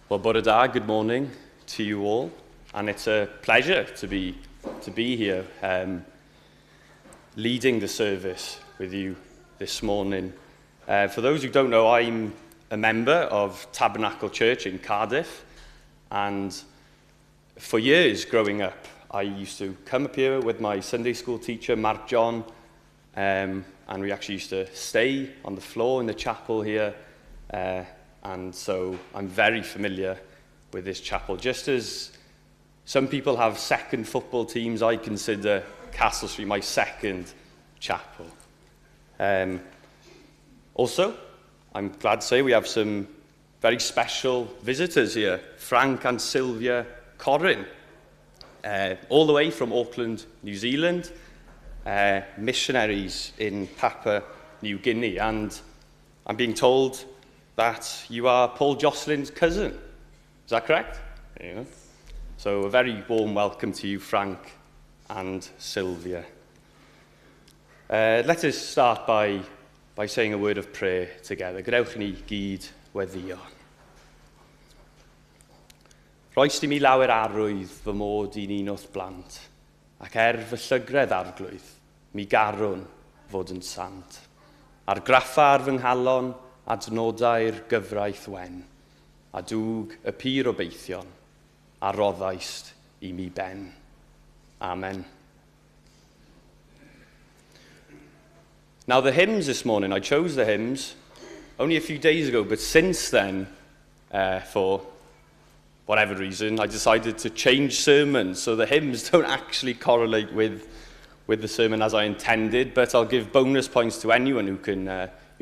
Well, bore da, good morning to you all, and it's a pleasure to be here leading the service with you this morning. For those who don't know, I'm a member of Tabernacle Church in Cardiff, and for years growing up, I used to come up here with my Sunday school teacher, Mark John, and we actually used to stay on the floor in the chapel here. And so I'm very familiar with this chapel. Just as some people have second football teams, I consider Castle Street my second chapel. Also, I'm glad to say we have some very special visitors here. Frank and Sylvia Corrin, all the way from Auckland, New Zealand, missionaries in Papua New Guinea. And I'm being told that you are Paul Jocelyn's cousin. Is that correct? Yeah. So a very warm welcome to you, Frank and Sylvia. Let us start by saying a word of prayer together. Gadewch ni gyd weddio. Roes di mi lawer arwydd fy mod i'n un o'th blant, ac fy llygredd arglwydd, mi garwn fod yn sant. Ar graffa ar fy nghalon, adnodau'r gyfraith wen, a dwg y pur obeithion, a roddaist I mi ben. Amen. Now the hymns this morning, I chose the hymns only a few days ago, but since then, for whatever reason, I decided to change sermons, so the hymns don't actually correlate with the sermon as I intended, but I'll give bonus points to anyone who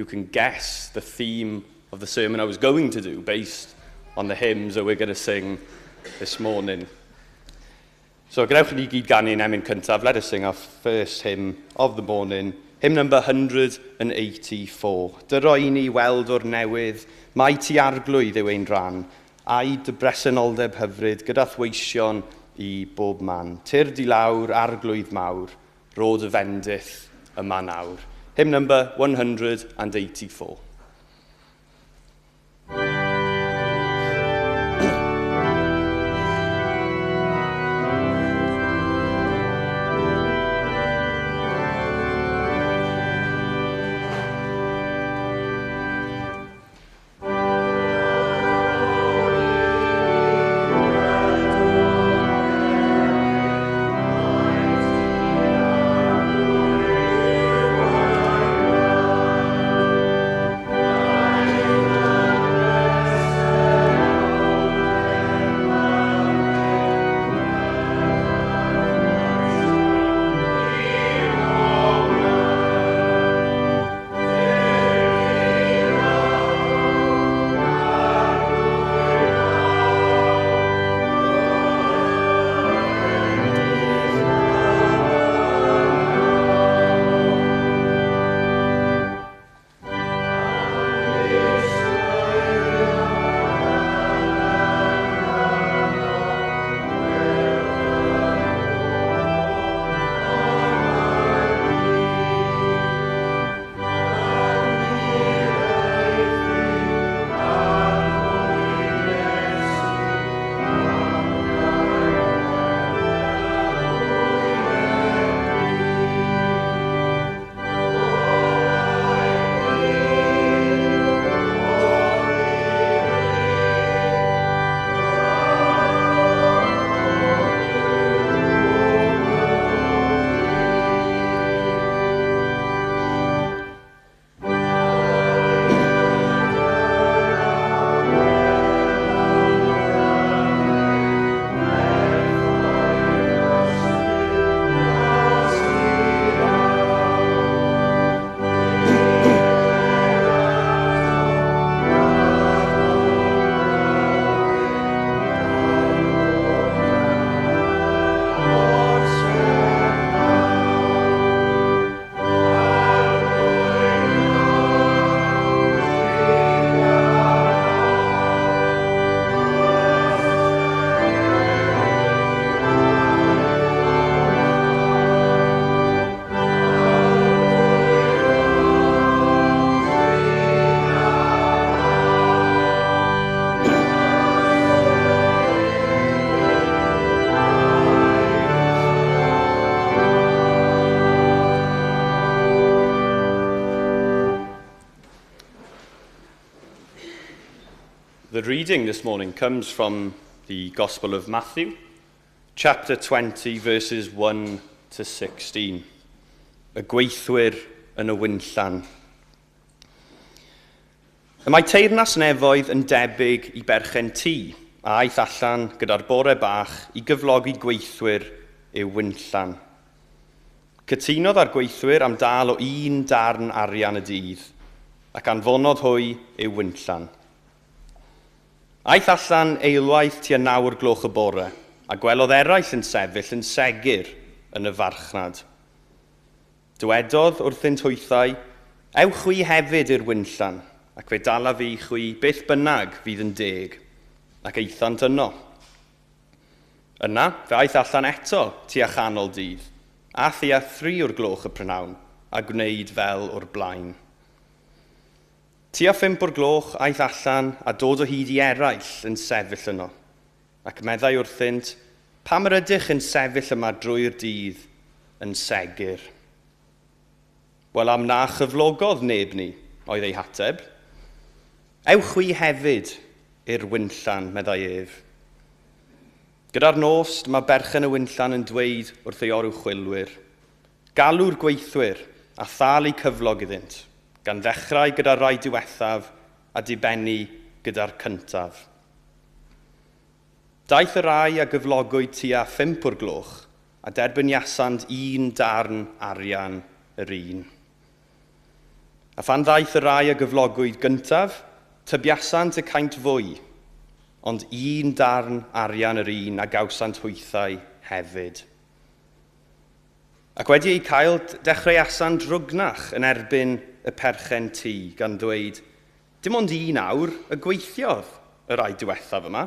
can guess the theme of the sermon I was going to do based on the hymns that we're going to sing this morning. So, gadewch ni gyd ganu yn emyn cyntaf. Let us sing our first hymn of the morning, hymn number 184. Dy roi ni weld o'r newydd, mai ti arglwydd yw ein rhan, a'i dy bresenoldeb hyfryd gyda thweision I bob man. Tyr di lawr, arglwydd mawr, rod y fendith yma nawr. Hymn number 184. The reading this morning comes from the Gospel of Matthew, chapter 20, verses 1 to 16. Y gweithwyr yn y wynllan. Y mae teyrnas nefoedd yn debyg I berchen tŷ, a aeth allan gyda'r bore bach I gyflogi gweithwyr i'w wynllan. Cytunodd â'r gweithwyr am dal o 1 darn arian y dydd, ac anfonodd hwy i'w wynllan. Aeth allan eilwaith tua 9 gloch y bore, a gwelodd eraill yn sefyll yn segur yn y farchnad. Dywedodd wrthynt hwythau, ewch chwi hefyd i'r wynllan, ac fe dala fi chwi beth bynnag fydd yn deg, ac eithant yno. Yna, fe aeth allan eto tua chanol dydd, a thua 3 o'r gloch y prynawn, a gwneud fel o'r blaen. Tua 5 o'r gloch aeth allan a dod o hyd I eraill yn sefyll yno, ac meddai wrthynt, pam yr ydych yn sefyll yma drwy'r dydd yn segur? Wel, am na chyflogodd neb ni, oedd ei hateb. Ewch chwi hefyd i'r wynllan, meddai ef. Gyda'r nos, mae berchen y wynllan yn dweud wrth ei orw chwilwyr, galw'r gweithwyr a thal I cyflog iddynt, gan ddechrau gyda'r rai diwethaf a dibennu gyda'r cyntaf. Daeth y rai a gyflogwyd tua 5 o'r gloch a derbyniasant 1 darn arian yr un. A phan ddaeth y rai a gyflogwyd gyntaf, tybiasant y caint fwy, ond 1 darn arian yr un a gawsant hwythau hefyd. Ac wedi ei cael dechreuasant rwgnach yn erbyn y perchen tŷ gan ddweud, dim ond 1 awr y gweithiodd y rai diwethaf yma,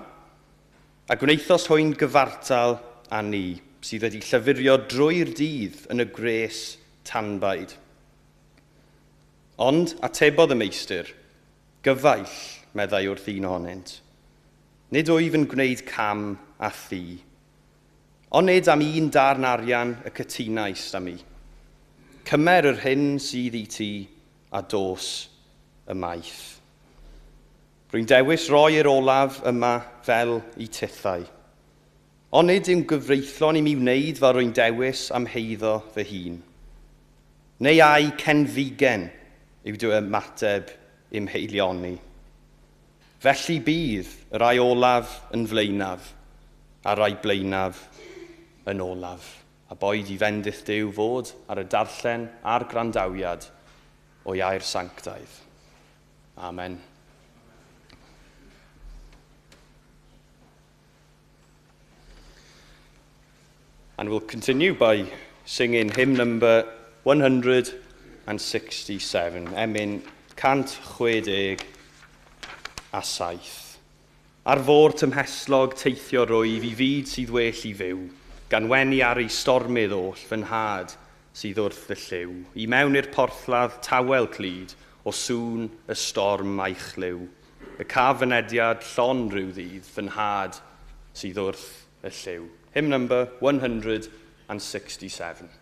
a gwneithos hwy'n gyfartal â ni, sydd wedi llyfurio drwy'r dydd yn y gres tanbaid. Ond atebodd y meistr, gyfaill, meddai wrth un ohonynt. Nid wyf yn gwneud cam a thi, ond nid am 1 darn arian y cytunais am I. Cymer yr hyn sydd I ti a dos y maith. Rwy'n dewis roi'r olaf yma fel I tithau. Ond nid yw'n gyfreithlon I mi wneud fel rwy'n dewis am heiddo fy hun. Neu ai cenfigen yw dy ymateb i'm heilioni. Felly bydd y rai olaf yn flaenaf, a rai blaenaf yn olaf. A boed I fendith Duw fod ar y darllen a'r grandawiad o iair sanctaidd. Amen. And we'll continue by singing hymn number 167, emyn 167. Ar fôr tymheslog teithio rwyf I fyd sydd well I fyw, gan wenu ar ei stormydd oll fy nhad sydd wrth y lliw. I mewn i'r porthladd tawel clud, o sŵn y storm a'i chlyw. Y cafynediad llon rhyw ddydd, fy nhad sydd wrth y lliw. Hymn number 167.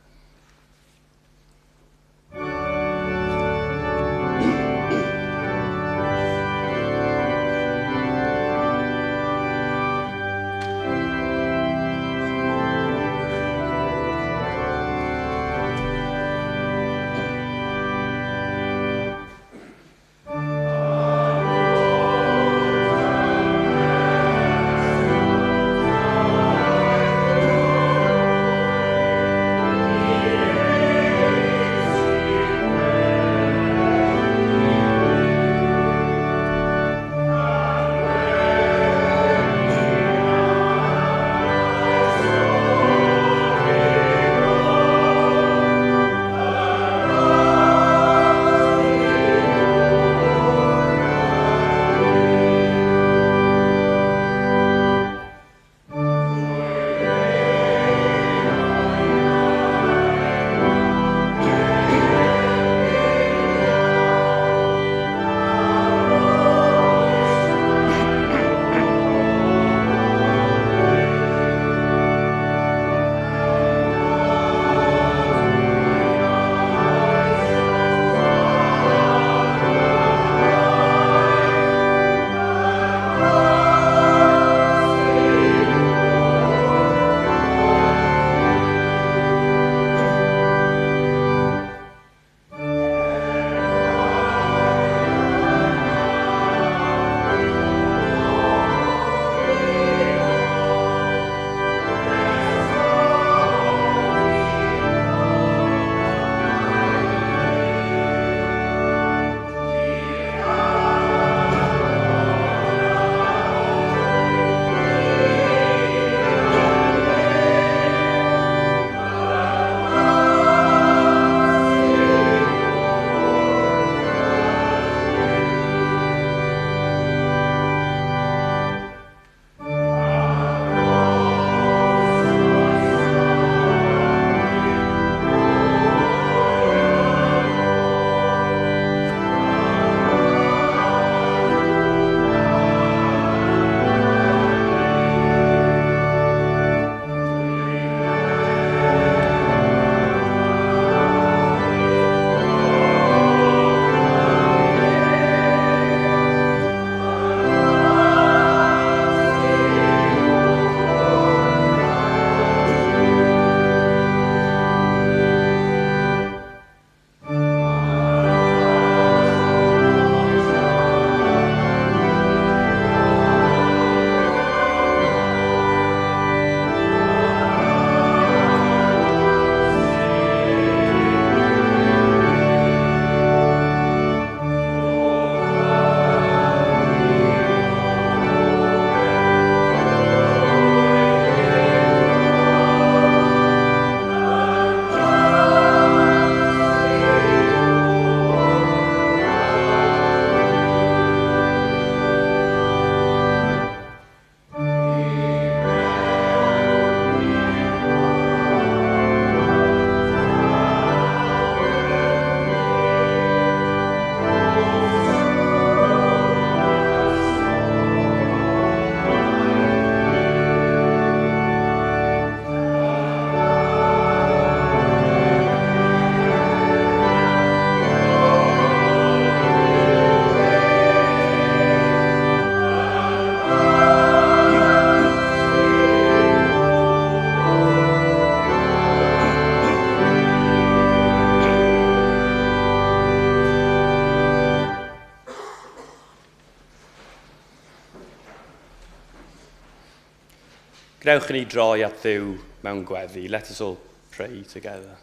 Gwnewch i ni droi at Dduw mewn gweddi. Let us all pray together.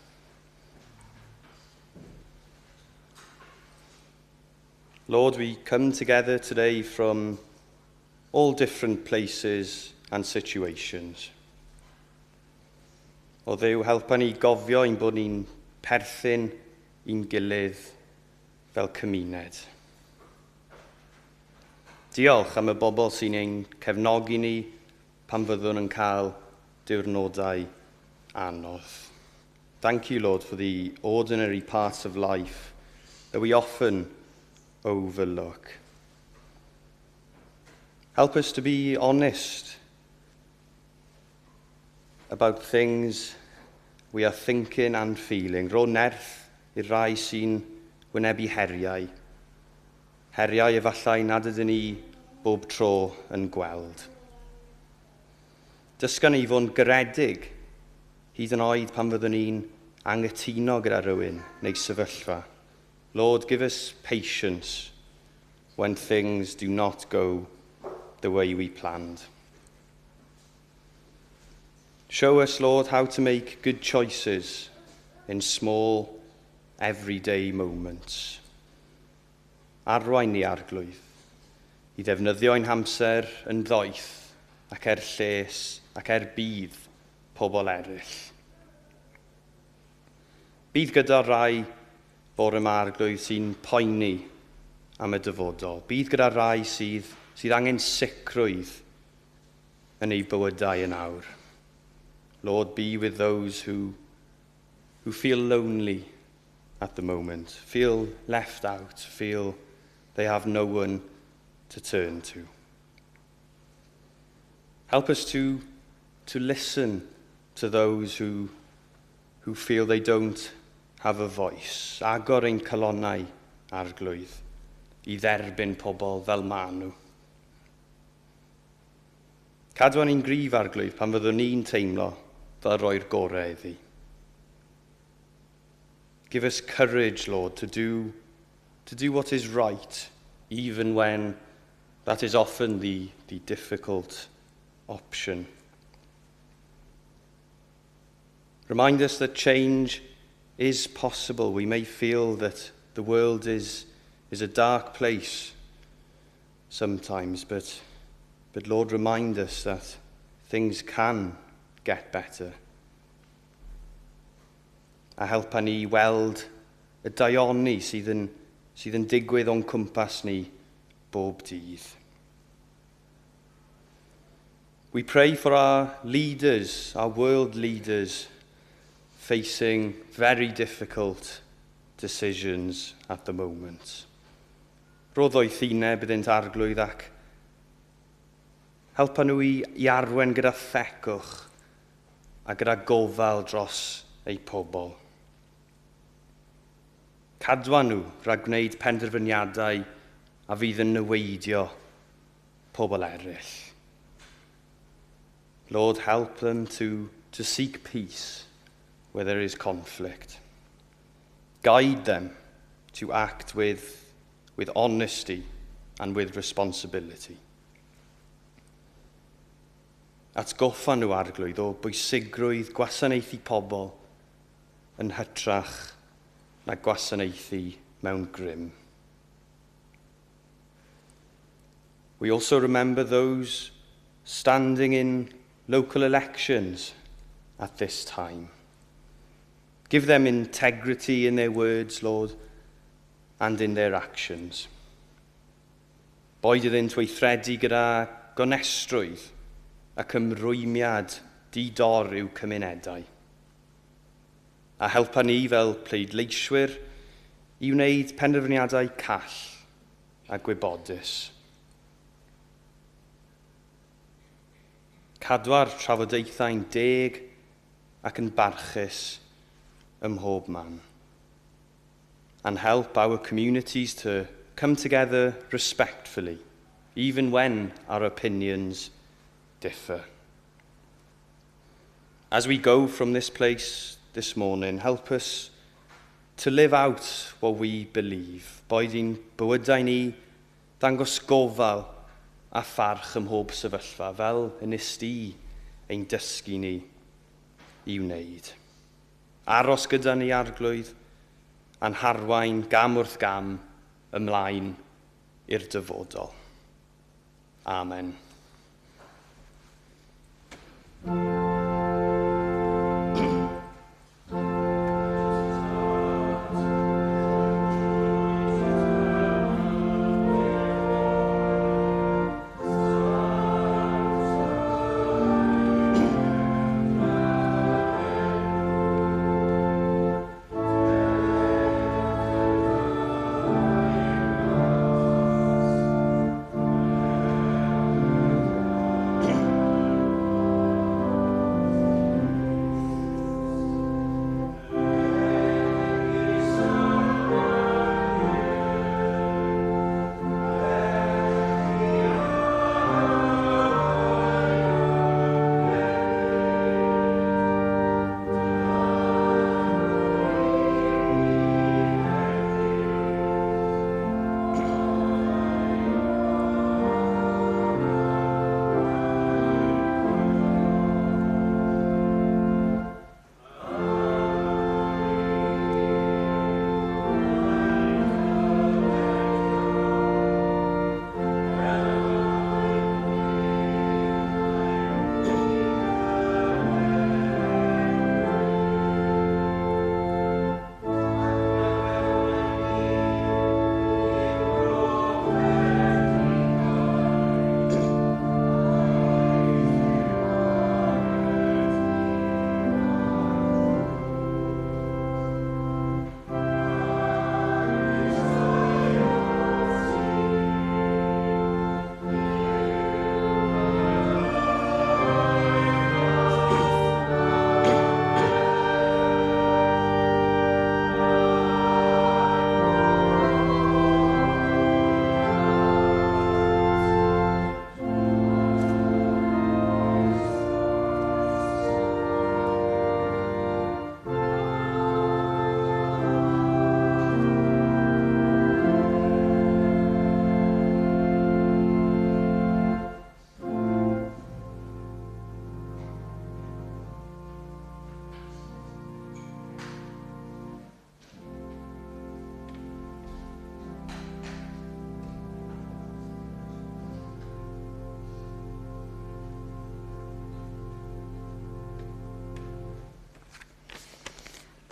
Lord, we come together today from all different places and situations. O Dduw, helpa ni gofio ein bod ni'n perthyn i'n gilydd fel cymuned. Diolch am y bobl sy'n ein cefnogi ni pan fyddwn yn cael diwrnodau anodd. Thank you, Lord, for the ordinary parts of life that we often overlook. Help us to be honest about things we are thinking and feeling. Ro nerth i'r rai sy'n wynebu heriau. Heriau efallai nad ydyn ni bob tro yn gweld. Dysga ni fod yn garedig hyd yn oed pan fyddwn ni'n anghytuno gyda rhywun neu sefyllfa. Lord, give us patience when things do not go the way we planned. Show us, Lord, how to make good choices in small, everyday moments. Arwain ni arglwydd i ddefnyddio ein hamser yn ddoeth ac lles ac bydd pobl eraill. Bydd gyda rai bore yma arglwydd sy'n poeni am y dyfodol. Bydd gyda rai sydd angen sicrwydd yn ei bywydau yn awr. Lord, be with those who feel lonely at the moment, feel left out, feel they have no one to turn to. Help us to listen to those who feel they don't have a voice. Agor ein calonnau arglwydd i dderbyn pobl fel maen nhw. Cadw ni'n gryf arglwydd pan fyddwn ni'n teimlo fel roi'r gorau iddi. Give us courage, Lord, to do what is right, even when that is often the difficult option. Remind us that change is possible. We may feel that the world is a dark place sometimes, but Lord, remind us that things can get better. A helpa ni weld y daioni sydd yn digwydd o'n cwmpas ni bob dydd. We pray for our leaders, our world leaders, facing very difficult decisions at the moment. Roedd o'i ddine byddynt arglwydd ac helpa nhw i arwen gyda thecwch a gyda gofal dros eu pobl. Cadwa nhw rhag gwneud penderfyniadau a fydd yn neweidio pobl eraill. Lord, help them to seek peace where there is conflict. Guide them to act with honesty and with responsibility. Atgoffa nhw arglwydd o bwysigrwydd gwasanaethu pobl yn hytrach na gwasanaethu mewn grym. We also remember those standing in local elections at this time. Give them integrity in their words, Lord, and in their actions. Boed iddynt weithredu gyda gonestrwydd ac ymrwymiad di-dor i'w cymunedau. A helpa ni fel pleidleiswyr i wneud penderfyniadau call a gwybodus. Cadwa'r trafodaethau'n deg ac yn barchus ym mhob man. And help our communities to come together respectfully, even when our opinions differ. As we go from this place this morning, help us to live out what we believe. Boed i'n bywydau ni dangos gofal a pharch ym mhob sefyllfa, fel ynys di ein dysgu ni i wneud. Aros gyda ni arglwydd, a'n harwain gam wrth gam ymlaen i'r dyfodol. Amen.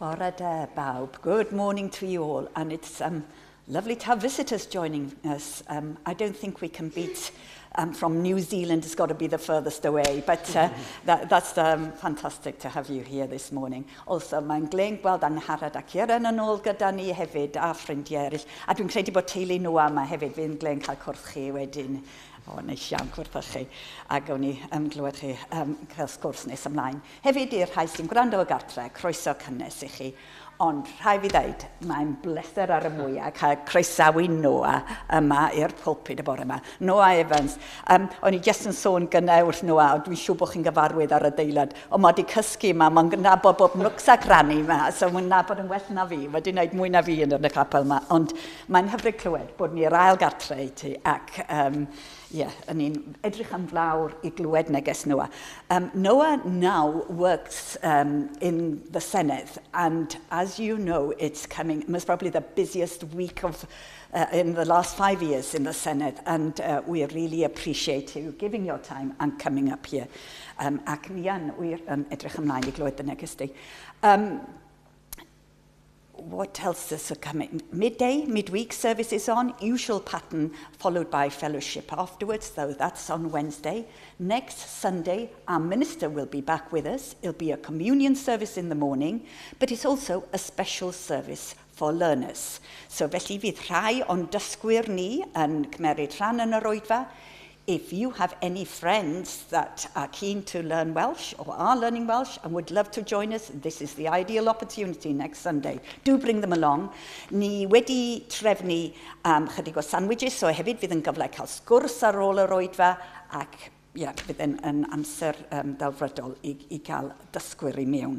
Bore da, bawb. Good morning to you all, and it's lovely to have visitors joining us. I don't think we can beat from New Zealand. It's got to be the furthest away, but that's fantastic to have you here this morning. Also, mae'n glên gweld Angharad ac Ieran yn ôl gyda ni hefyd, a ffrindiau eraill. A dwi'n credu bod teulu nhw yma hefyd, fi'n glên cael cwrdd chi wedyn. O, neis iawn cwrdd chi, a gawn ni glywed chi cael sgwrs nes ymlaen. Hefyd i'r rhai sy'n gwrando o gartre, croeso cynnes i chi. Ond rhai fi ddeud, mae'n bleser ar y mwyaf cael croesawu Noah yma i'r pulpit y bore yma. Noah Evans. O'n i jyst yn sôn gynnau wrth Noah, dwi'n siŵr bod chi'n gyfarwydd ar y deilad. Ond mae wedi cysgu yma, mae'n nabod bob nwcs a granny yma, so mae'n nabod yn well na fi. Mae wedi gwneud mwy na fi yn y capel yma. Ond mae'n hyfryd clywed bod ni'r ail gartre i ti ac ni'n edrych am flawr i glywed neges Noah. Noah now works in the Senedd, and as you know, it's coming, most probably the busiest week of in the last 5 years in the Senedd, and we really appreciate you giving your time and coming up here. Ac mian, wir edrych ymlaen i glywed y neges di. What else is coming? Midday, midweek service is on, usual pattern followed by fellowship afterwards, though that's on Wednesday. Next Sunday, our minister will be back with us. It'll be a communion service in the morning, but it's also a special service for learners. So felly fydd rhai o'n dysgwyr ni yn cymeryd rhan yn yr oedfa. If you have any friends that are keen to learn Welsh or are learning Welsh and would love to join us, this is the ideal opportunity next Sunday. Do bring them along. Ni wedi trefnu chydig o sandwiches, so hefyd fydd yn gyfle cael sgwrs ar ôl yr oedfa ac fydd yn amser delfrydol i cael dysgwyr i mewn.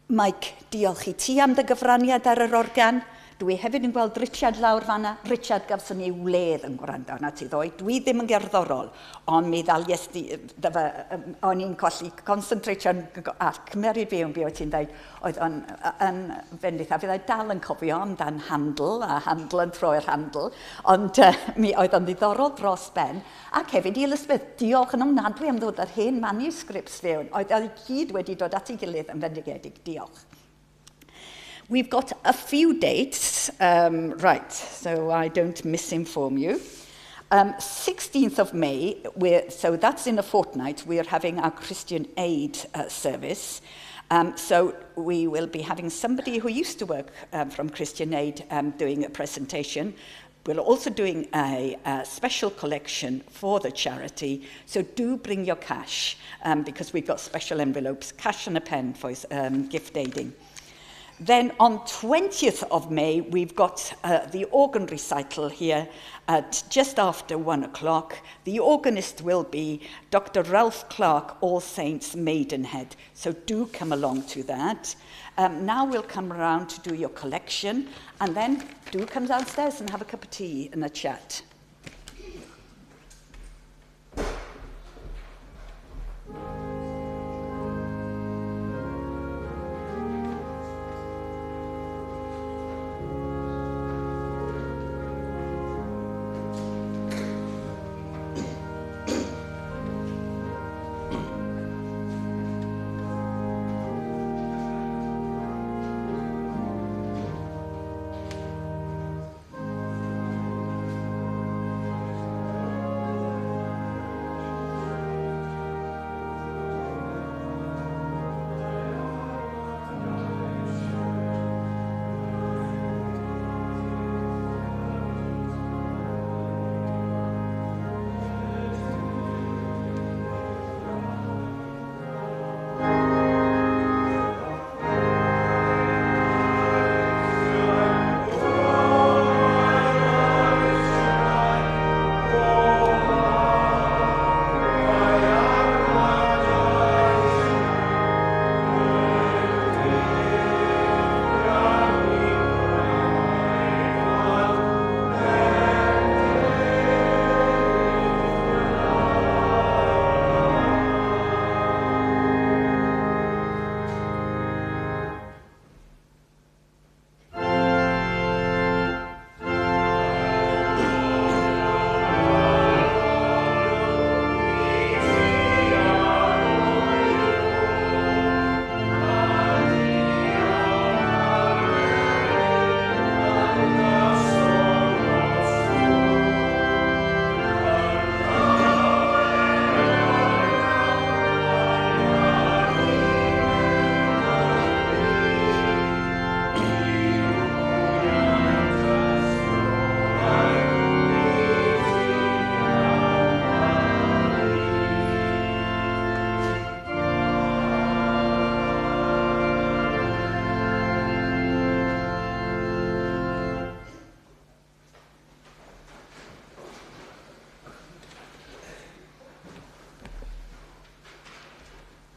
Mike, diolch i ti am dy gyfraniad ar yr organ. Dwi hefyd yn gweld Richard lawr fanna. Richard gafson ni wledd yn gwrando arna ti ddoe. Dwi ddim yn gerddorol, ond mi ddalies di, o'n i'n colli concentration a cymeriad fi o'n bi o ti'n dweud, oedd o'n fendith, a fyddai dal yn cofio amdan handl, a handl yn troi'r handl, ond mi oedd o'n ddiddorol dros ben. Ac hefyd i Elizabeth, diolch yn ofnadwy am ddod ar hen manuscripts fewn, oedd i gyd wedi dod at ei gilydd yn fendigedig, diolch. We've got a few dates, right, so I don't misinform you. 16th of May, so that's in a fortnight, we're having our Christian Aid service. So we will be having somebody who used to work from Christian Aid doing a presentation. We're also doing a special collection for the charity, so do bring your cash, because we've got special envelopes, cash and a pen for gift aiding. Then on 20th of May, we've got the organ recital here at just after 1 o'clock. The organist will be Dr. Ralph Clark, All Saints Maidenhead. So do come along to that. Now we'll come around to do your collection, and then do come downstairs and have a cup of tea and a chat.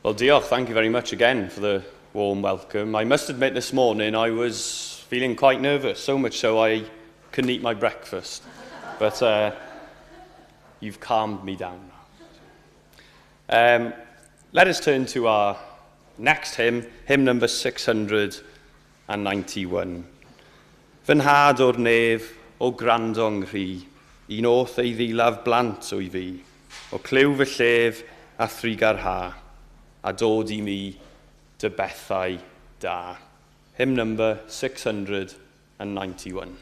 Well, diolch, thank you very much again for the warm welcome. I must admit this morning I was feeling quite nervous, so much so I couldn't eat my breakfast. But you've calmed me down now. Let us turn to our next hymn, hymn number 691. Fy nhad o'r nef, o grando'n rhi, un oth ei ddilaf blant o'i fi, o clyw fy llef a thrigar ha, a dod I mi dy bethau da. Hymn number 691.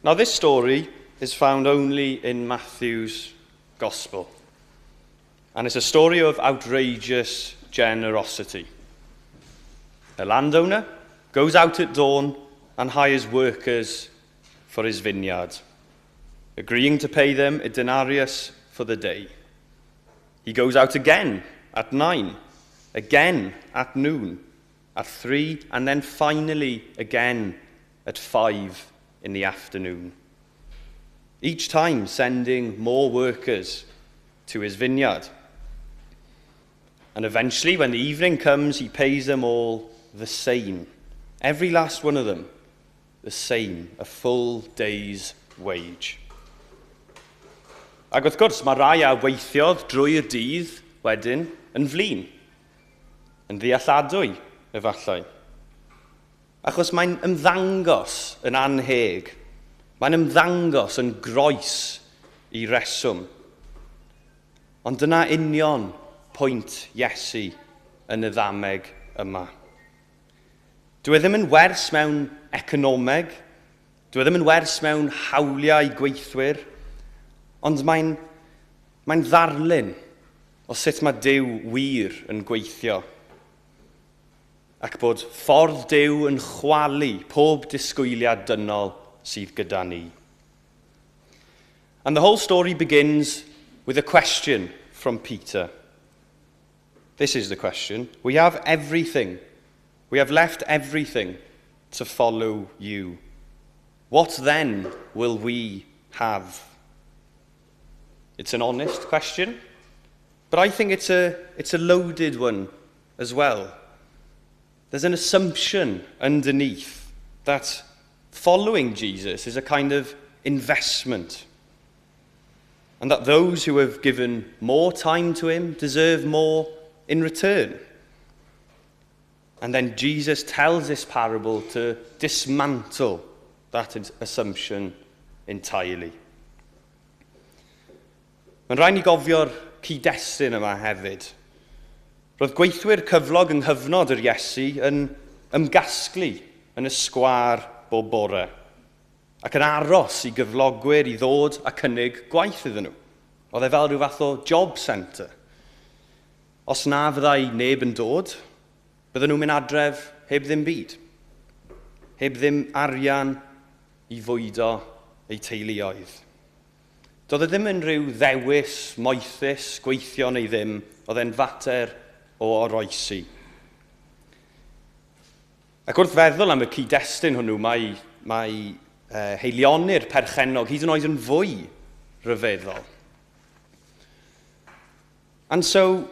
Now, this story is found only in Matthew's Gospel. And it's a story of outrageous generosity. A landowner goes out at dawn and hires workers for his vineyard, agreeing to pay them a denarius for the day. He goes out again at 9, again at noon, at 3, and then finally again at 5 in the afternoon. Each time sending more workers to his vineyard. And eventually, when the evening comes, he pays them all the same. Every last one of them, the same, a full day's wage. Ac wrth gwrs, mae rai a weithiodd drwy'r dydd wedyn yn flin, yn ddealladwy, efallai. Achos mae'n ymddangos yn anheg, mae'n ymddangos yn groes i reswm. Ond dyna union pwynt Iesu yn y ddameg yma. Dwi e ddim yn wers mewn economeg, dwi e ddim yn wers mewn hawliau gweithwyr, ond mae'n ddarlun o sut mae Duw wir yn gweithio. Ac bod ffordd Duw yn chwalu pob disgwyliad dynol sydd gyda ni. And the whole story begins with a question from Peter. This is the question. We have everything. We have left everything to follow you. What then will we have? It's an honest question, but I think it's a loaded one as well. There's an assumption underneath that following Jesus is a kind of investment, and that those who have given more time to him deserve more in return. And then Jesus tells this parable to dismantle that assumption entirely. Mae'n rhaid ni gofio'r cyd-destun yma hefyd. Roedd gweithwyr cyflog yng nghyfnod yr Iesu yn ymgasglu yn y sgwâr bob bore, ac yn aros i gyflogwyr i ddod a cynnig gwaith iddyn nhw. Oedd e fel rhyw fath o job centre. Os na fyddai neb yn dod, bydden nhw'n mynd adref heb ddim byd. Heb ddim arian i fwydo eu teuluoedd. Doedd e ddim yn rhyw ddewis, moethus, gweithio neu ddim, oedd e'n fater o oroesi. Ac wrth feddwl am y cyd-destun hwnnw, mae heilionnu'r perchennog hyd yn oed yn fwy rhyfeddol. And so,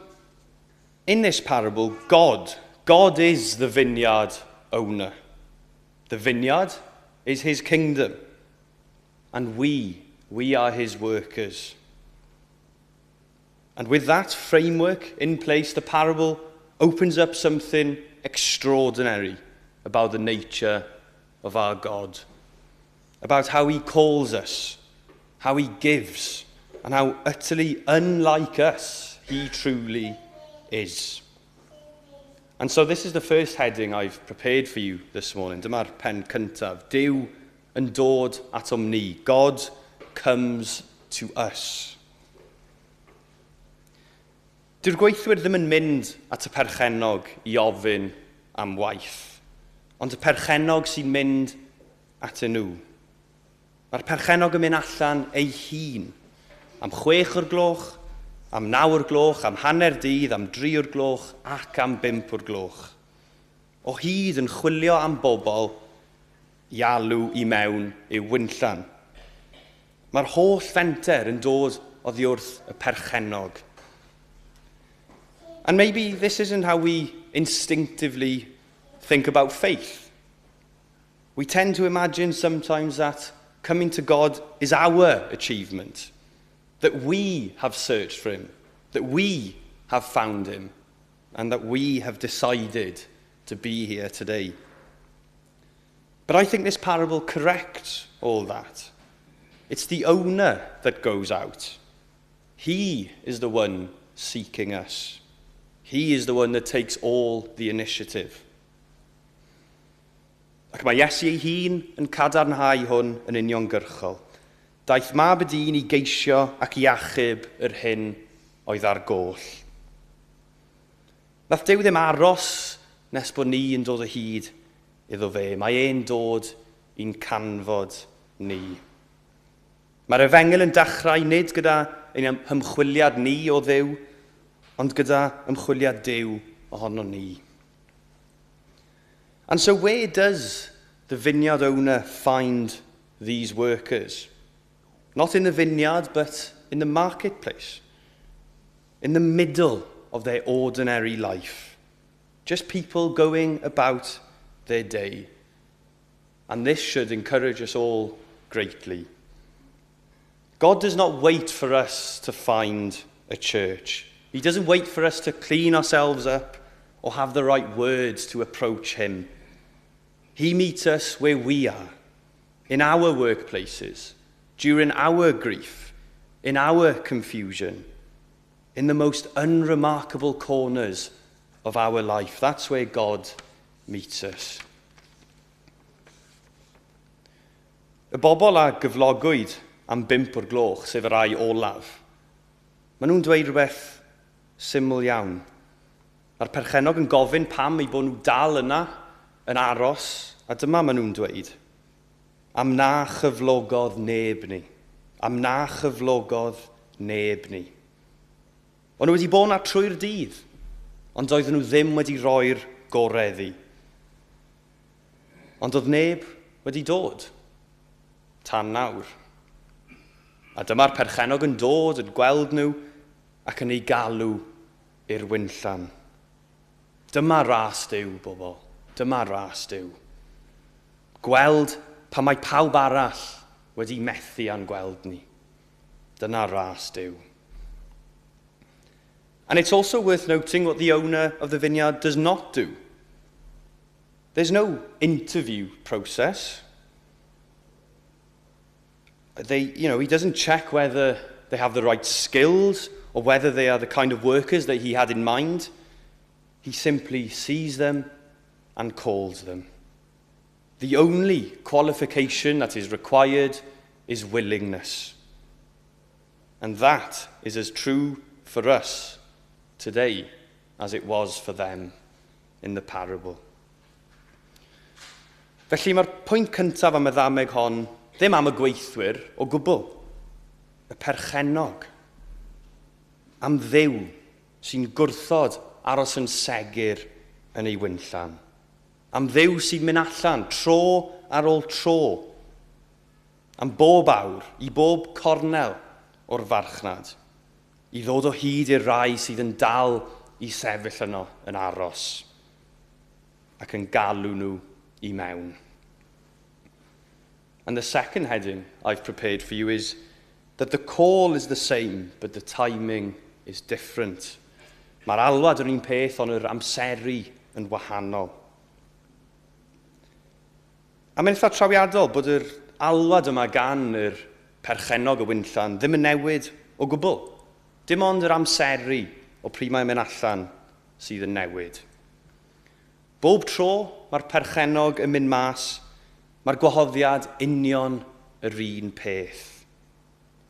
in this parable, God is the vineyard owner. The vineyard is his kingdom. And we are his workers. And with that framework in place, the parable opens up something extraordinary about the nature of our God. About how he calls us, how he gives, and how utterly unlike us he truly is. And so this is the first heading I've prepared for you this morning. Dyma'r pen cyntaf. Duw yn dod atom ni. God comes to us. Dyw'r gweithwyr ddim yn mynd at y perchennog i ofyn am waith, ond y perchennog sy'n mynd at nhw. Mae'r perchennog yn mynd allan ei hun am 6 o'r gloch, am 9 o'r gloch, am hanner dydd, am 3 o'r gloch ac am 5 o'r gloch. O hyd yn chwilio am bobl i alw i mewn i'w wynllan. Mae'r holl fenter yn dod oddi wrth y perchennog. And maybe this isn't how we instinctively think about faith. We tend to imagine sometimes that coming to God is our achievement, that we have searched for him, that we have found him, and that we have decided to be here today. But I think this parable corrects all that. It's the owner that goes out. He is the one seeking us. He is the one that takes all the initiative. Ac mae Iesu ei hun yn cadarnhau hwn yn uniongyrchol. Daeth mab y dyn i geisio ac i achub yr hyn oedd ar goll. Nath Duw ddim aros nes bod ni yn dod o hyd iddo fe. Mae e'n dod i'n canfod ni. Mae'r Efengil yn dechrau nid gyda ein hymchwiliad ni o Dduw, ond gyda ymchwiliad Duw ohono ni. And so where does the vineyard owner find these workers? Not in the vineyard, but in the marketplace. In the middle of their ordinary life. Just people going about their day. And this should encourage us all greatly. God does not wait for us to find a church. He doesn't wait for us to clean ourselves up or have the right words to approach him. He meets us where we are, in our workplaces, during our grief, in our confusion, in the most unremarkable corners of our life. That's where God meets us. Y bobl a gyflogwyd am 5 o'r gloch, sef yr rai olaf, maen nhw'n dweud rhywbeth syml iawn. Mae'r perchennog yn gofyn pam ei bod nhw dal yna, yn aros, a dyma maen nhw'n dweud. Am na chyflogodd neb ni. Am na chyflogodd neb ni. Ond nhw wedi bod yna trwy'r dydd, ond doedden nhw ddim wedi rhoi'r goreddi. Ond oedd neb wedi dod, tan nawr. A dyma'r perchennog yn dod yn gweld nhw ac yn ei galw i'r wynllan. Dyma ras Duw, bobl. Dyma ras Duw. Gweld pa mae pawb arall wedi methu a'n gweld ni. Dyna ras Duw. And it's also worth noting what the owner of the vineyard does not do. There's no interview process. He doesn't check whether they have the right skills or whether they are the kind of workers that he had in mind. He simply sees them and calls them. The only qualification that is required is willingness. And that is as true for us today as it was for them in the parable. Felly mae'r pwynt cyntaf am y ddameg hon ddim am y gweithwyr o gwbl. Y perchennog. Am Dduw sy'n gwrthod aros yn segur yn ei wynllan. Am Dduw sy'n mynd allan tro ar ôl tro. Am bob awr, i bob cornel o'r farchnad. I ddod o hyd i'r rai sydd yn dal i sefyll yno yn aros. Ac yn galw nhw i mewn. And the second heading I've prepared for you is that the call is the same, but the timing is different. Mae'r alwad yr un peth, ond yr amseru yn wahanol. A mae'n eitha trawiadol bod yr alwad yma gan yr perchennog y wynllan ddim yn newid o gwbl. Dim ond yr amseru o pryd mae'n mynd allan sydd yn newid. Bob tro mae'r perchennog yn mynd mas, mae'r gwahoddiad union yr un peth.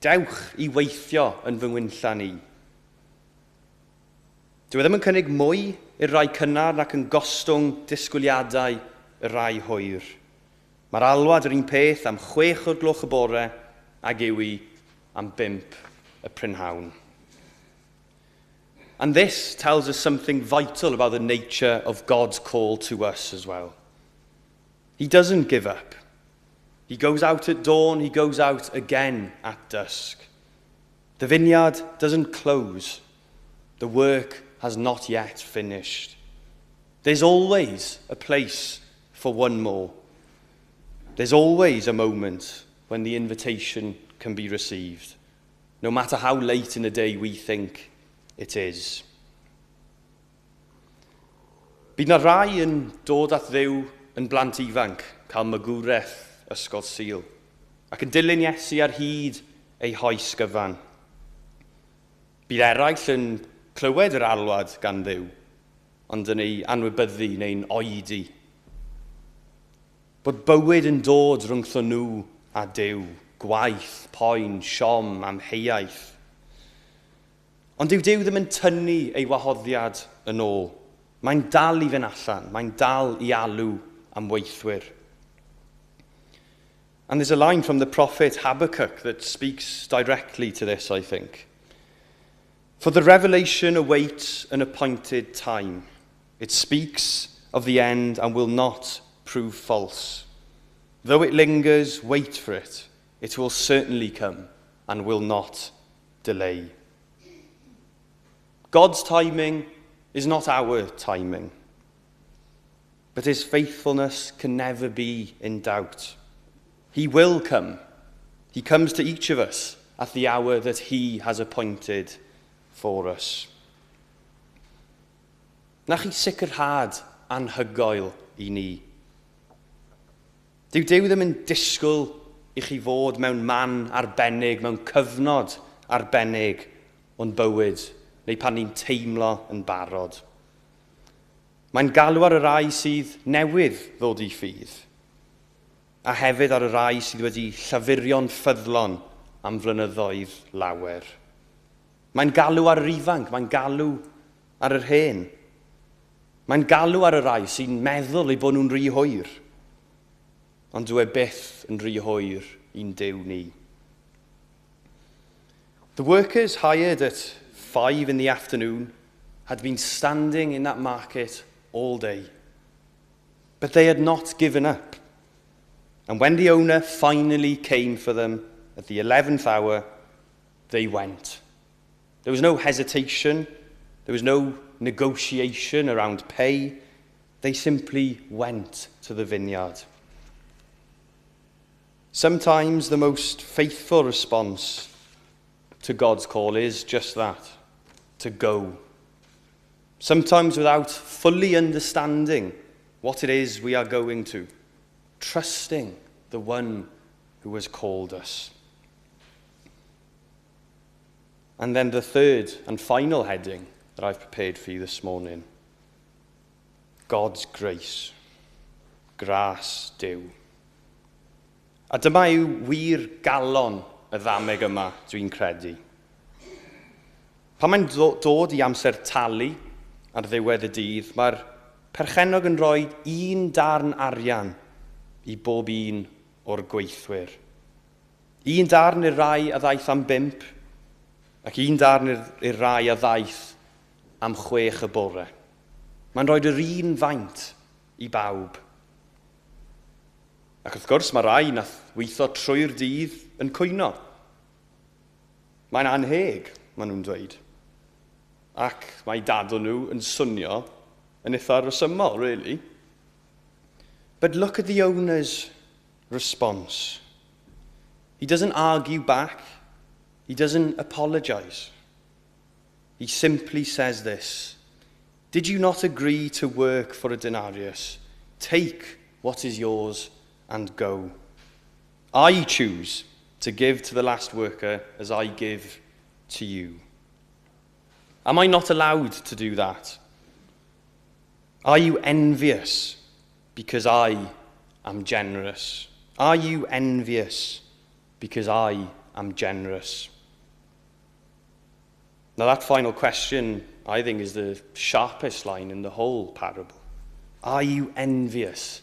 Dewch i weithio yn fy ngwynllan i. Dyw e ddim yn cynnig mwy i'r rai cynnar nac yn gostwng disgwyliadau y rai hwyr. Mae'r alwad yr un peth am 6 o'r gloch y bore ag yw i am 5 y prynhawn. And this tells us something vital about the nature of God's call to us as well. He doesn't give up. He goes out at dawn, he goes out again at dusk. The vineyard doesn't close. The work has not yet finished. There's always a place for one more. There's always a moment when the invitation can be received, no matter how late in the day we think it is. Bydd na rai yn dod at Dduw yn blant ifanc, cael magwraeth ysgol Sul, ac yn dilyn Iesu ar hyd ei hoes gyfan. Bydd eraill yn clywed yr alwad gan Dduw, ond yn ei anwybyddu neu'n oedi. bod bywyd yn dod rhwngthon nhw a Duw, gwaith, poen, siom, amheuaeth. Ond dyw Duw ddim yn tynnu ei wahoddiad yn ôl. Mae'n dal i fynd allan, mae'n dal i alw am weithwyr. And there's a line from the prophet Habakkuk that speaks directly to this, I think. For the revelation awaits an appointed time. It speaks of the end and will not prove false. Though it lingers, wait for it. It will certainly come and will not delay. God's timing is not our timing, but his faithfulness can never be in doubt. He will come. He comes to each of us at the hour that he has appointed for us. Na chi sicrhad anhygoel i ni. Dyw Duw ddim yn disgwyl i chi fod mewn man arbennig, mewn cyfnod arbennig o'n bywyd, neu pan ni'n teimlo yn barod. Mae'n galw ar y rai sydd newydd ddod i ffydd, a hefyd ar y rai sydd wedi llafurio'n ffyddlon am flynyddoedd lawer. Mae'n galw ar yr ifanc, mae'n galw ar yr hen. Mae'n galw ar y rai sy'n meddwl eu bod nhw'n rhy hwyr, ond dwi byth yn rhy hwyr i'n Duw ni. The workers hired at 5 in the afternoon had been standing in that market all day, but they had not given up. And when the owner finally came for them at the 11th hour, they went. There was no hesitation, there was no negotiation around pay. They simply went to the vineyard. Sometimes the most faithful response to God's call is just that, to go. Sometimes without fully understanding what it is we are going to, trusting the one who has called us. And then the third and final heading that I've prepared for you this morning. God's grace. Gras Duw. A dyma yw wir galon y ddameg yma, dwi'n credu. Pan mae'n dod i amser talu ar ddiwedd y dydd, mae'r perchennog yn rhoi 1 darn arian i bob un o'r gweithwyr. 1 darn i'r rai a ddaeth am 5, ac 1 darn i'r rai a ddaeth am 6 y bore. Mae'n rhoi yr un faint i bawb. Ac wrth gwrs, mae rai nath weithio trwy'r dydd yn cwyno. Mae'n anheg, maen nhw'n dweud. Ac mae dadl nhw yn swnio yn eitha resymol, really. But look at the owner's response. He doesn't argue back. He doesn't apologize. He simply says this: did you not agree to work for a denarius? Take what is yours and go. I choose to give to the last worker as I give to you. Am I not allowed to do that? Are you envious because I am generous? Are you envious because I am generous? Now that final question, I think, is the sharpest line in the whole parable. Are you envious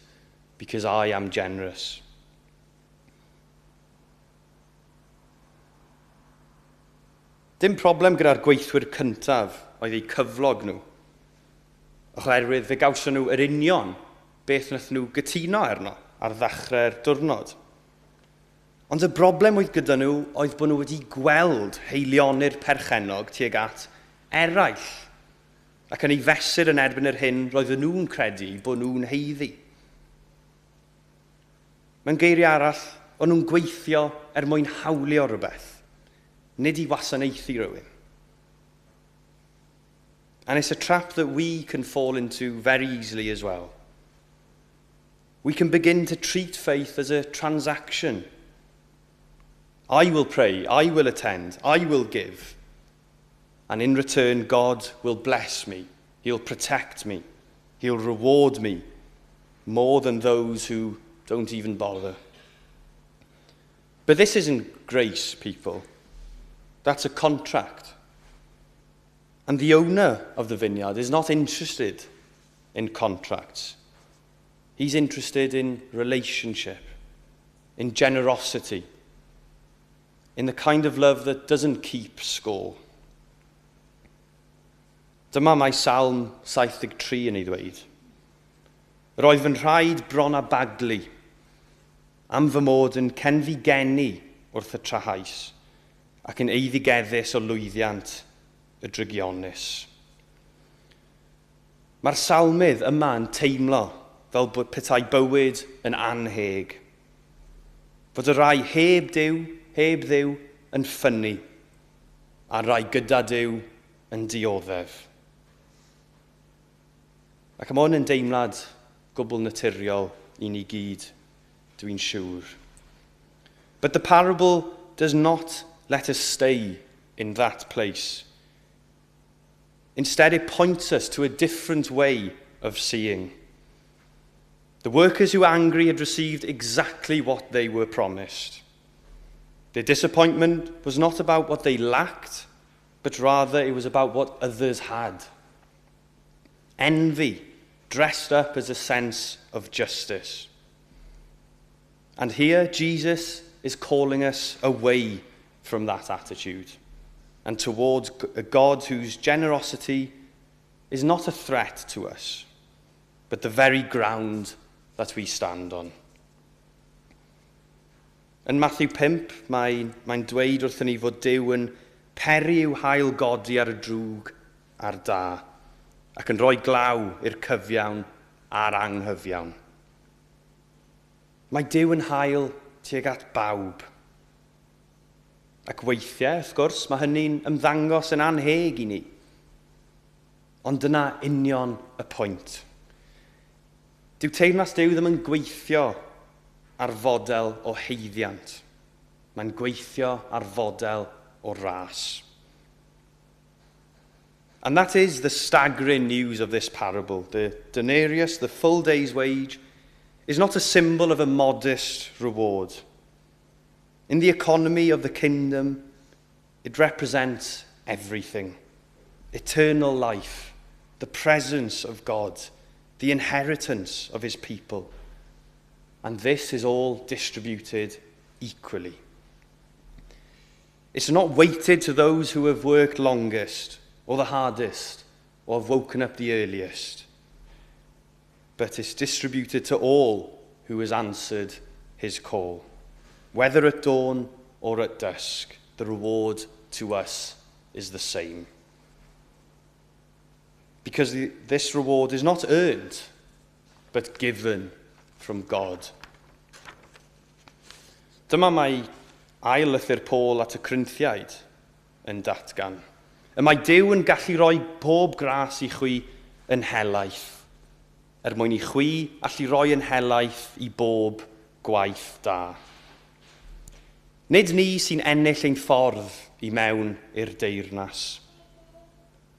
because I am generous? Dim problem gyda'r gweithwyr cyntaf oedd eu cyflog nhw, oherwydd fe gawson nhw yr union beth wnaeth nhw gytuno arno ar ddechrau'r diwrnod. Ond y broblem oedd gyda nhw oedd bod nhw wedi gweld heilionnu'r perchennog tuag at eraill, ac yn ei fesur yn erbyn yr hyn roedden nhw'n credu bod nhw'n heiddi. Mewn geiriau arall, o'n nhw'n gweithio mwyn hawlio rhywbeth, nid i wasanaethu rhywun. And it's a trap that we can fall into very easily as well. We can begin to treat faith as a transaction. I will pray, I will attend, I will give. And in return, God will bless me. He'll protect me. He'll reward me more than those who don't even bother. But this isn't grace, people. That's a contract. And the owner of the vineyard is not interested in contracts. He's interested in relationship, in generosity, in the kind of love that doesn't keep score. Dyma mae Salm 73 yn ei ddweud. Roedd fy nhraed bron a baglu, am fy mod yn cenfigeni wrth y trahais, ac yn eiddigeddus o lwyddiant y drygionus. Mae'r salmydd yma yn teimlo fel bod petai bywyd yn anheg. Fod y rai heb ddiw yn ffynnu, a'r rai gyda Duw yn dioddef. Ac am hwn yn deimlad gwbl naturiol i ni gyd, dwi'n siŵr. But the parable does not let us stay in that place. Instead, it points us to a different way of seeing. The workers who were angry had received exactly what they were promised. Their disappointment was not about what they lacked, but rather it was about what others had. Envy, dressed up as a sense of justice. And here, Jesus is calling us away from that attitude and towards a God whose generosity is not a threat to us, but the very ground that we stand on. Yn Matthew 5, mae'n dweud wrthyn ni fod Duw yn peri i'w hael godi ar y drwg a'r da, ac yn rhoi glaw i'r cyfiawn a'r anghyfiawn. Mae Duw yn hael tuag at bawb. Ac weithiau, wrth gwrs, mae hynny'n ymddangos yn anheg i ni. Ond dyna union y pwynt. Dyw teyrnas Duw ddim yn gweithio ar fodel o heiddiant. Mae'n gweithio ar fodel o ras. And that is the staggering news of this parable. The denarius, the full day's wage, is not a symbol of a modest reward. In the economy of the kingdom, it represents everything. Eternal life, the presence of God, the inheritance of his people. And this is all distributed equally. It's not weighted to those who have worked longest, or the hardest, or have woken up the earliest. But it's distributed to all who has answered his call. Whether at dawn or at dusk, the reward to us is the same. Because this reward is not earned, but given from God. Dyma mae ail lythyr Paul at y Corinthiaid yn datgan. Y mae Duw yn gallu rhoi pob gras i chwi yn helaeth, mwyn i chwi allu rhoi yn helaeth i bob gwaith da. Nid ni sy'n ennill ein ffordd i mewn i'r deyrnas.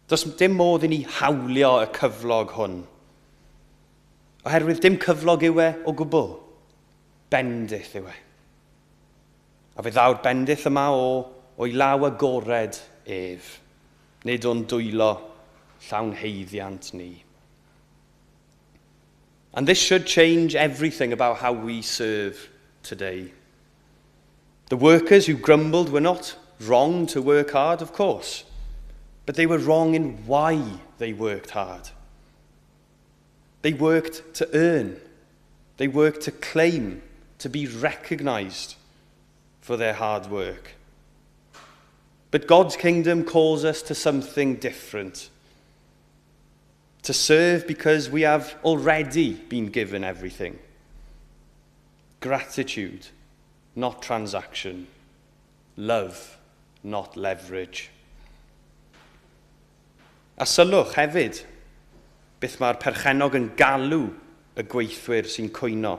Does dim modd i ni hawlio y cyflog hwn. Oherwydd dim cyflog yw e o gwbl. Bendith yw e. A fe ddaw'r bendith yma o'i law agored ef. Nid o'n dwylo llawn heiddiant ni. And this should change everything about how we serve today. The workers who grumbled were not wrong to work hard, of course, but they were wrong in why they worked hard. They worked to earn. They worked to claim, to be recognized for their hard work. But God's kingdom calls us to something different. To serve because we have already been given everything. Gratitude, not transaction. Love, not leverage. A sylwch hefyd, beth mae'r perchenog yn galw y gweithwyr sy'n cwyno.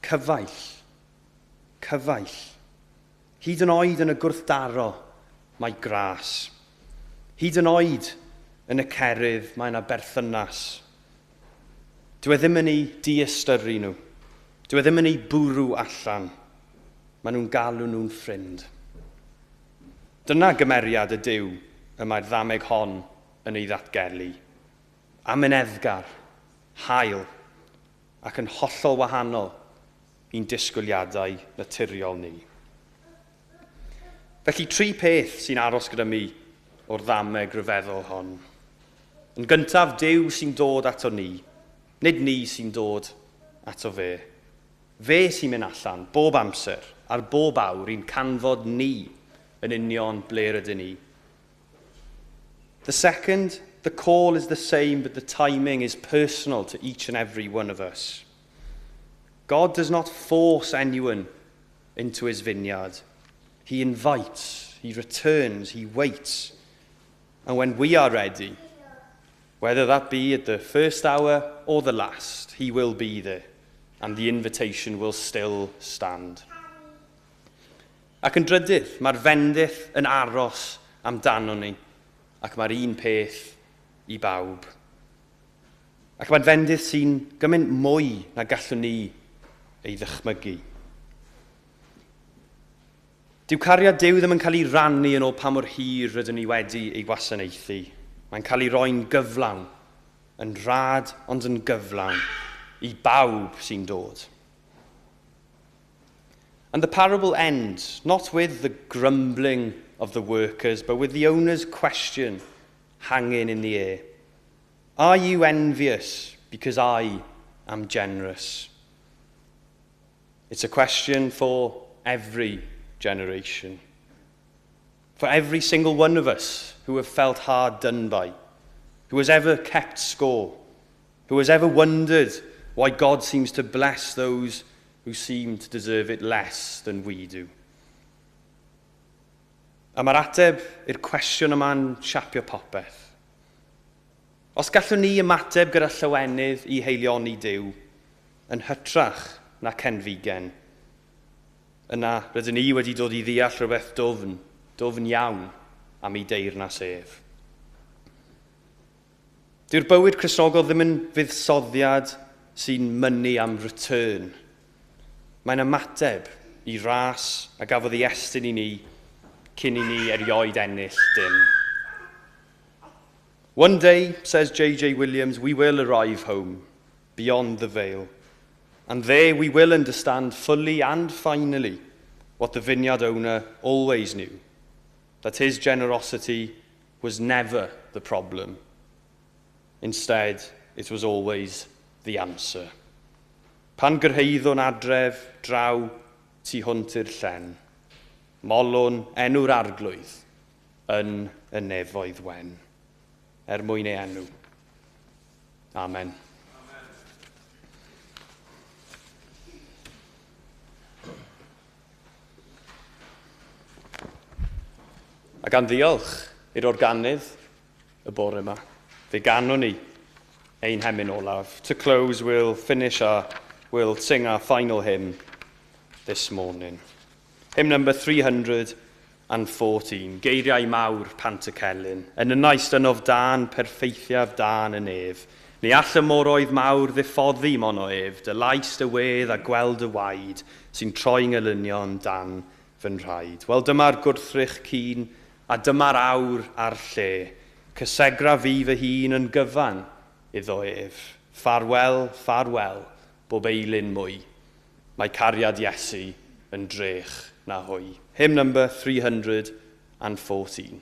Cyfaill. Cyfaill. Hyd yn oed yn y gwrthdaro, mae gras. Hyd yn oed yn y cerydd, mae yna berthynas. Dyw e ddim yn ei diastyru nhw. Dyw e ddim yn ei bwrw allan. Maen nhw'n galw nhw'n ffrind. Dyna gymeriad y Duw y mae'r ddameg hon yn ei ddatgelu. Amyneddgar, hael, ac yn hollol wahanol i'n disgwyliadau naturiol ni. Felly 3 peth sy'n aros gyda mi o'r ddameg ryfeddol hon. Yn gyntaf, Duw sy'n dod ato ni, nid ni sy'n dod ato fe. Fe sy'n mynd allan bob amser ar bob awr i'n canfod ni yn union ble rydyn ni. The second, the call is the same, but the timing is personal to each and every one of us. God does not force anyone into his vineyard. He invites, he returns, he waits. And when we are ready, whether that be at the first hour or the last, he will be there, and the invitation will still stand. Ac yn drydydd, mae'r fendith yn aros amdano ni, ac mae'r un peth i bawb. Ac mae'r fendith sy'n gymaint mwy na gallwn ni ei ddychmygu. Dyw cariad Duw ddim yn cael ei rannu yn ôl pa mor hir rydyn ni wedi ei wasanaethu. Mae'n cael ei roi'n gyflawn, yn rad ond yn gyflawn, i bawb sy'n dod. And the parable ends, not with the grumbling of the workers, but with the owner's question hanging in the air. Are you envious because I am generous? It's a question for every generation. For every single one of us who have felt hard done by, who has ever kept score, who has ever wondered why God seems to bless those who seem to deserve it less than we do. A mae'r ateb i'r cwestiwn yma'n siapio popeth. Os gallwn ni ymateb gyda llawenydd i heilioni Duw, yn hytrach na cenfigen, yna rydyn ni wedi dod i ddeall rhywbeth dofn iawn am ei deyrnas ef. Dyw'r bywyd Cristnogol ddim yn fuddsoddiad sy'n mynnu am return. Mae'n ymateb i ras a gafodd ei estyn i ni cyn i ni erioed ennill dim. One day, says J.J. Williams, we will arrive home, beyond the veil. And there we will understand fully and finally what the vineyard owner always knew, that his generosity was never the problem. Instead, it was always the answer. Pan gyrhaeddwn adref draw tu hwnt i'r llen, molwn enw'r arglwydd yn y nefoedd wen. Mwyn ei enw. Amen. A gan ddiolch i'r organydd y bore yma, fe ganon ni ein hemyn olaf. To close, we'll sing our final hymn this morning. Hymn number 314, Geiriau mawr pant y celyn, yn y nais dynof dan, perfeithiaf dan yn ef. Ni all y moroedd mawr ddiffoddi mon o ef, dy lais dy wedd a gweld y waed, sy'n troi'n ngelynion dan fy nrhaid. Wel, dyma'r gwrthrych cyn, a dyma'r awr a'r lle, cysegra fi fy hun yn gyfan iddo ef. Farwel, farwel, bob eilyn mwy. Mae cariad Iesu yn drech na hwy. Hymn number 314.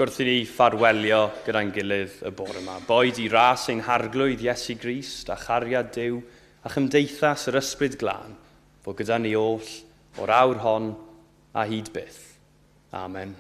wrth i ni ffarwelio gyda'n gilydd y bore yma. Boed i ras ein harglwydd Iesu Grist a chariad Duw a chymdeithas yr ysbryd glân, fod gyda ni oll o'r awr hon a hyd byth. Amen.